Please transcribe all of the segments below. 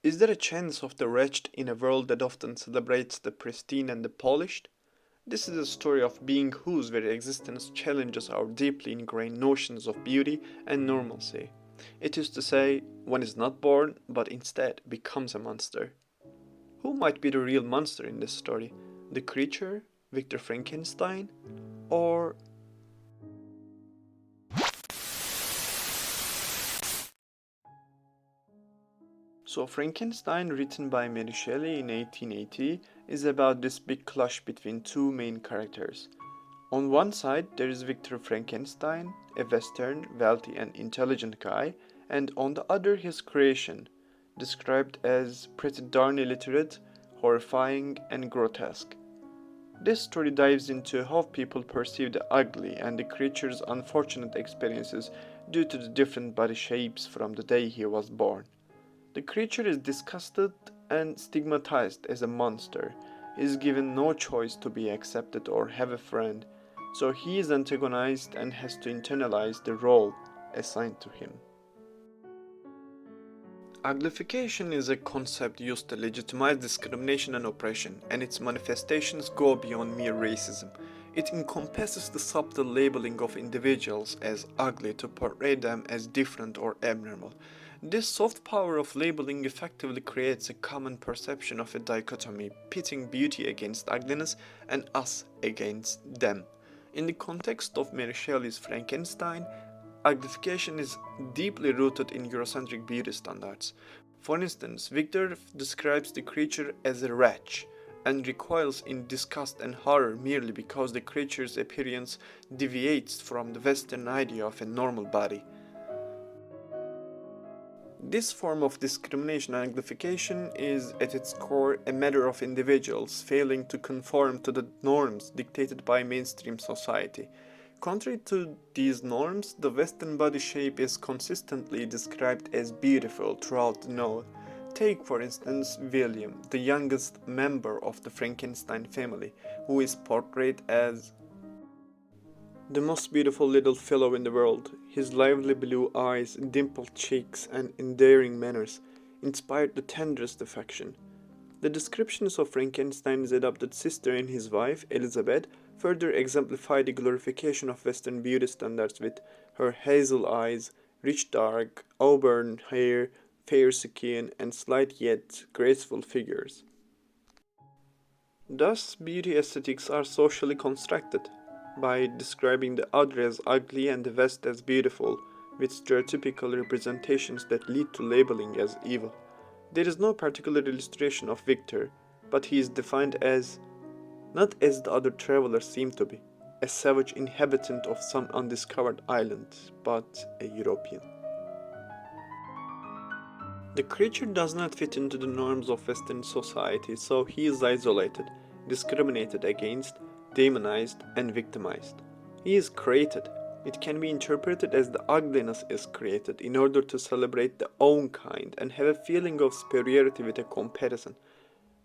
Is there a chance of the wretched in a world that often celebrates the pristine and the polished? This is a story of being whose very existence challenges our deeply ingrained notions of beauty and normalcy. It is to say, one is not born, but instead becomes a monster. Who might be the real monster in this story? The creature? Victor Frankenstein? Or So Frankenstein, written by Mary Shelley in 1880, is about this big clash between two main characters. On one side, there is Victor Frankenstein, a Western, wealthy, and intelligent guy, and on the other, his creation, described as pretty darn illiterate, horrifying, and grotesque. This story dives into how people perceive the ugly and the creature's unfortunate experiences due to the different body shapes from the day he was born. The creature is disgusted and stigmatized as a monster. He is given no choice to be accepted or have a friend, so he is antagonized and has to internalize the role assigned to him. Uglification is a concept used to legitimize discrimination and oppression, and its manifestations go beyond mere racism. It encompasses the subtle labeling of individuals as ugly to portray them as different or abnormal. This soft power of labeling effectively creates a common perception of a dichotomy, pitting beauty against ugliness and us against them. In the context of Mary Shelley's Frankenstein, uglification is deeply rooted in Eurocentric beauty standards. For instance, Victor describes the creature as a wretch and recoils in disgust and horror merely because the creature's appearance deviates from the Western idea of a normal body. This form of discrimination and uglification is at its core a matter of individuals failing to conform to the norms dictated by mainstream society. Contrary to these norms, the Western body shape is consistently described as beautiful throughout the novel. Take, for instance, William, the youngest member of the Frankenstein family, who is portrayed as the most beautiful little fellow in the world. His lively blue eyes, dimpled cheeks, and endearing manners inspired the tenderest affection. The descriptions of Frankenstein's adopted sister and his wife, Elizabeth, further exemplify the glorification of Western beauty standards with her hazel eyes, rich dark, auburn hair, fair skin, and slight yet graceful figures. Thus, beauty aesthetics are socially constructed by describing the other as ugly and the West as beautiful, with stereotypical representations that lead to labeling as evil. There is no particular illustration of Victor, but he is defined as, not as the other travelers seem to be, a savage inhabitant of some undiscovered island, but a European. The creature does not fit into the norms of Western society, so he is isolated, discriminated against, demonized, and victimized. He is created. It can be interpreted as the ugliness is created in order to celebrate the own kind and have a feeling of superiority with a comparison.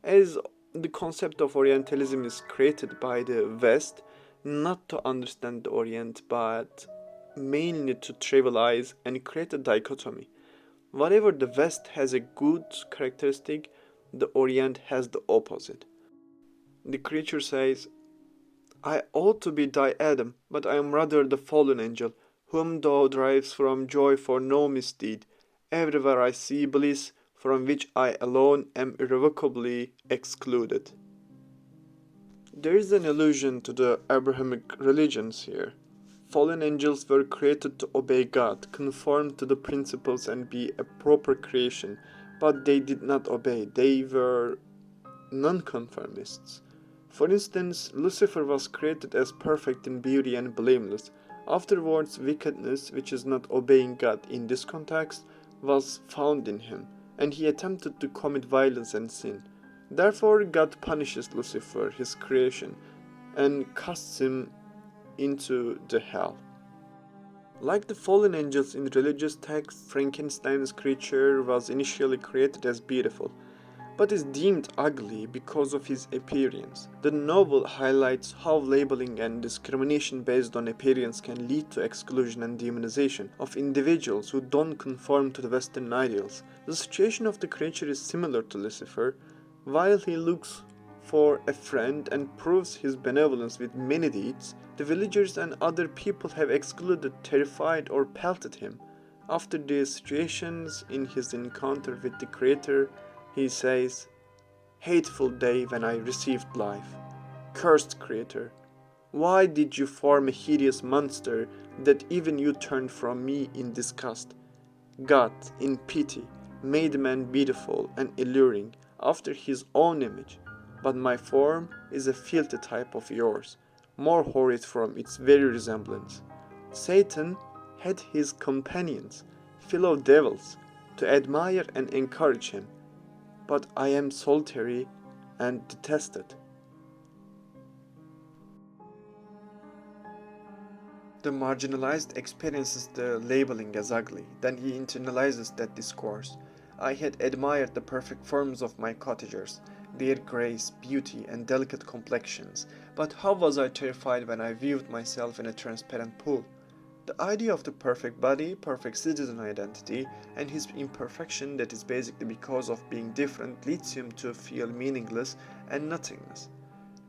As the concept of Orientalism is created by the West, not to understand the Orient, but mainly to trivialize and create a dichotomy. Whatever the West has a good characteristic, the Orient has the opposite. The creature says, I ought to be thy Adam, but I am rather the fallen angel, whom thou drives from joy for no misdeed. Everywhere I see bliss, from which I alone am irrevocably excluded. There is an allusion to the Abrahamic religions here. Fallen angels were created to obey God, conform to the principles and be a proper creation, but they did not obey. They were nonconformists. For instance, Lucifer was created as perfect in beauty and blameless. Afterwards, wickedness, which is not obeying God in this context, was found in him, and he attempted to commit violence and sin. Therefore, God punishes Lucifer, his creation, and casts him into the hell. Like the fallen angels in religious texts, Frankenstein's creature was initially created as beautiful, but is deemed ugly because of his appearance. The novel highlights how labeling and discrimination based on appearance can lead to exclusion and demonization of individuals who don't conform to the Western ideals. The situation of the creature is similar to Lucifer. While he looks for a friend and proves his benevolence with many deeds, the villagers and other people have excluded, terrified, or pelted him. After these situations, in his encounter with the Creator, he says, "Hateful day when I received life. Cursed Creator, why did you form a hideous monster that even you turned from me in disgust? God, in pity, made man beautiful and alluring after his own image, but my form is a filthy type of yours, more horrid from its very resemblance. Satan had his companions, fellow devils, to admire and encourage him, but I am solitary and detested." The marginalized experiences the labeling as ugly, then he internalizes that discourse. I had admired the perfect forms of my cottagers, their grace, beauty, and delicate complexions, but how was I terrified when I viewed myself in a transparent pool? The idea of the perfect body, perfect citizen identity, and his imperfection that is basically because of being different leads him to feel meaningless and nothingness.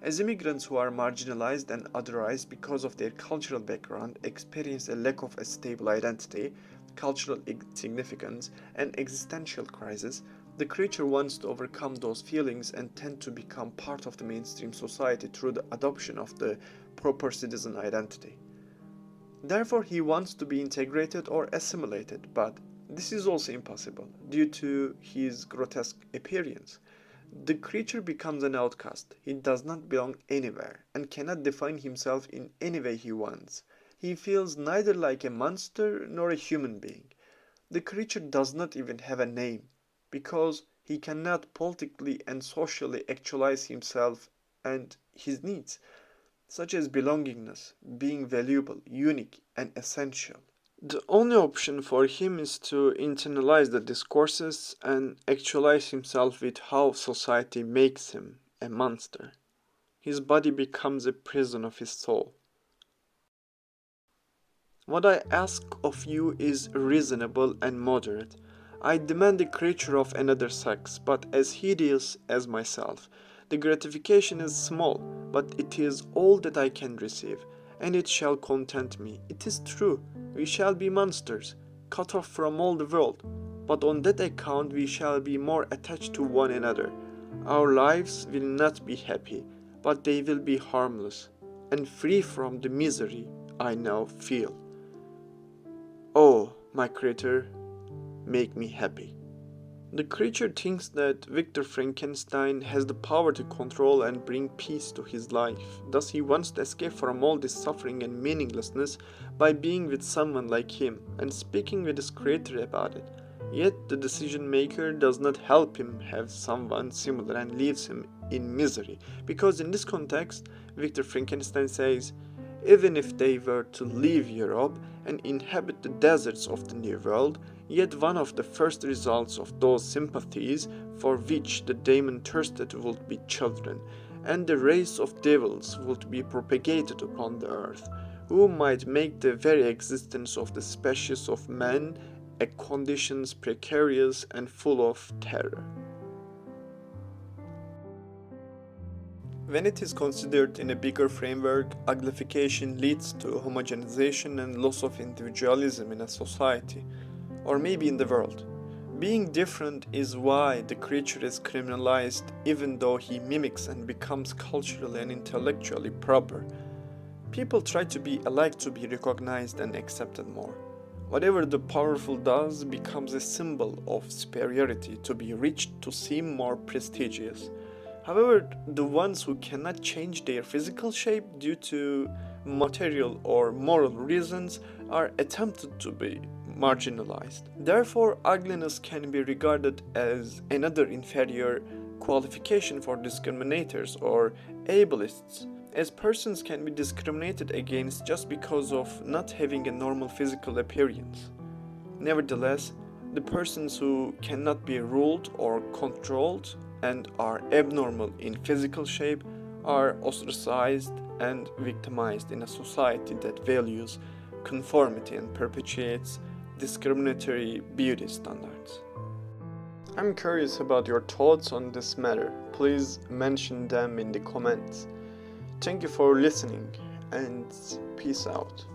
As immigrants who are marginalized and otherized because of their cultural background experience a lack of a stable identity, cultural significance, and existential crisis, the creature wants to overcome those feelings and tend to become part of the mainstream society through the adoption of the proper citizen identity. Therefore, he wants to be integrated or assimilated, but this is also impossible due to his grotesque appearance. The creature becomes an outcast. He does not belong anywhere and cannot define himself in any way he wants. He feels neither like a monster nor a human being. The creature does not even have a name because he cannot politically and socially actualize himself and his needs, such as belongingness, being valuable, unique, and essential. The only option for him is to internalize the discourses and actualize himself with how society makes him a monster. His body becomes a prison of his soul. What I ask of you is reasonable and moderate. I demand a creature of another sex, but as hideous as myself. The gratification is small, but it is all that I can receive, and it shall content me. It is true, we shall be monsters, cut off from all the world, but on that account we shall be more attached to one another. Our lives will not be happy, but they will be harmless, and free from the misery I now feel. Oh, my Creator, make me happy. The creature thinks that Victor Frankenstein has the power to control and bring peace to his life. Thus he wants to escape from all this suffering and meaninglessness by being with someone like him and speaking with his creator about it. Yet the decision maker does not help him have someone similar and leaves him in misery, because in this context, Victor Frankenstein says, "Even if they were to leave Europe and inhabit the deserts of the New World, yet one of the first results of those sympathies for which the demon thirsted would be children, and the race of devils would be propagated upon the earth, who might make the very existence of the species of man a condition precarious and full of terror." When it is considered in a bigger framework, uglification leads to homogenization and loss of individualism in a society, or maybe in the world. Being different is why the creature is criminalized, even though he mimics and becomes culturally and intellectually proper. People try to be alike to be recognized and accepted more. Whatever the powerful does becomes a symbol of superiority to be reached to seem more prestigious. However, the ones who cannot change their physical shape due to material or moral reasons are attempted to be marginalized. Therefore, ugliness can be regarded as another inferior qualification for discriminators or ableists, as persons can be discriminated against just because of not having a normal physical appearance. Nevertheless, The persons who cannot be ruled or controlled and are abnormal in physical shape are ostracized and victimized in a society that values conformity and perpetuates discriminatory beauty standards. I'm curious about your thoughts on this matter. Please mention them in the comments. Thank you for listening and peace out.